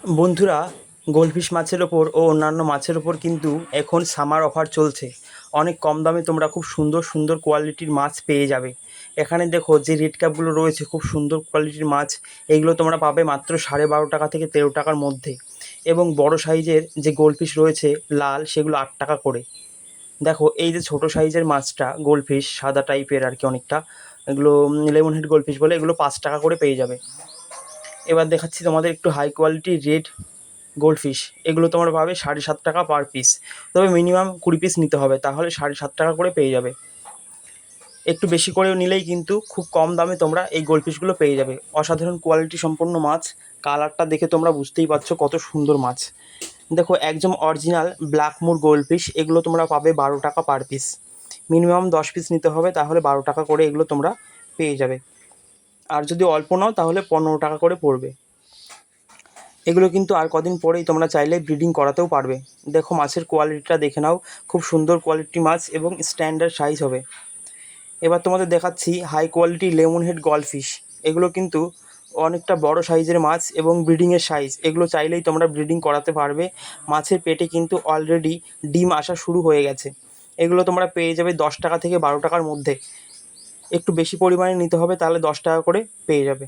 বন্ধুরা, গোল্ডফিশ মাছের ওপর ও অন্যান্য মাছের ওপর কিন্তু এখন সামার অফার চলছে। অনেক কম দামে তোমরা খুব সুন্দর সুন্দর কোয়ালিটির মাছ পেয়ে যাবে। এখানে দেখো যে রেড ক্যাপগুলো রয়েছে, খুব সুন্দর কোয়ালিটির মাছ। এইগুলো তোমরা পাবে মাত্র 12.5 টাকা থেকে 13 টাকার মধ্যে। এবং বড় সাইজের যে গোল্ডফিশ রয়েছে লাল, সেগুলো 8 টাকা করে। দেখো এই যে ছোট সাইজের মাছটা গোল্ডফিশ, সাদা টাইপের আর কি অনেকটা, এগুলো লেমন হেড গোল্ডফিশ বলে, এগুলো 5 টাকা করে পেয়ে যাবে। এবার দেখাচ্ছি তোমাদের একটু হাই কোয়ালিটির রেড গোল্ডফিশ। এগুলো তোমরা পাবে 7.5 টাকা পার পিস। তবে মিনিমাম 20 পিস নিতে হবে, তাহলে 7.5 টাকা করে পেয়ে যাবে। একটু বেশি করে নিলেই কিন্তু খুব কম দামে তোমরা এই গোল্ডফিশগুলো পেয়ে যাবে। অসাধারণ কোয়ালিটি সম্পন্ন মাছ। কালারটা দেখে তোমরা বুঝতেই পারছো কত সুন্দর মাছ। দেখো একদম অরিজিনাল ব্ল্যাক মুর গোল্ডফিশ, এগুলো তোমরা পাবে 12 টাকা পার পিস। মিনিমাম 10 পিস নিতে হবে, তাহলে 12 টাকা করে এগুলো তোমরা পেয়ে যাবে। আর যদি অল্প নাও তাহলে 15 টাকা করে পড়বে। এগুলো কিন্তু আর কদিন পরেই তোমরা চাইলে ব্রিডিং করাতেও পারবে। দেখো মাছের কোয়ালিটিটা দেখে নাও, খুব সুন্দর কোয়ালিটি মাছ এবং স্ট্যান্ডার্ড সাইজ হবে। এবার তোমাদের দেখাচ্ছি হাই কোয়ালিটি লেমন হেড গলফিশ। এগুলো কিন্তু অনেকটা বড় সাইজের মাছ এবং ব্রিডিংয়ের সাইজ। এগুলো চাইলেই তোমরা ব্রিডিং করাতে পারবে। মাছের পেটে কিন্তু অলরেডি ডিম আসা শুরু হয়ে গেছে। এগুলো তোমরা পেয়ে যাবে 10 টাকা থেকে 12 টাকার মধ্যে। একটু বেশি পরিমাণে নিতে হবে, তাহলে 10 টাকা করে পেয়ে যাবে।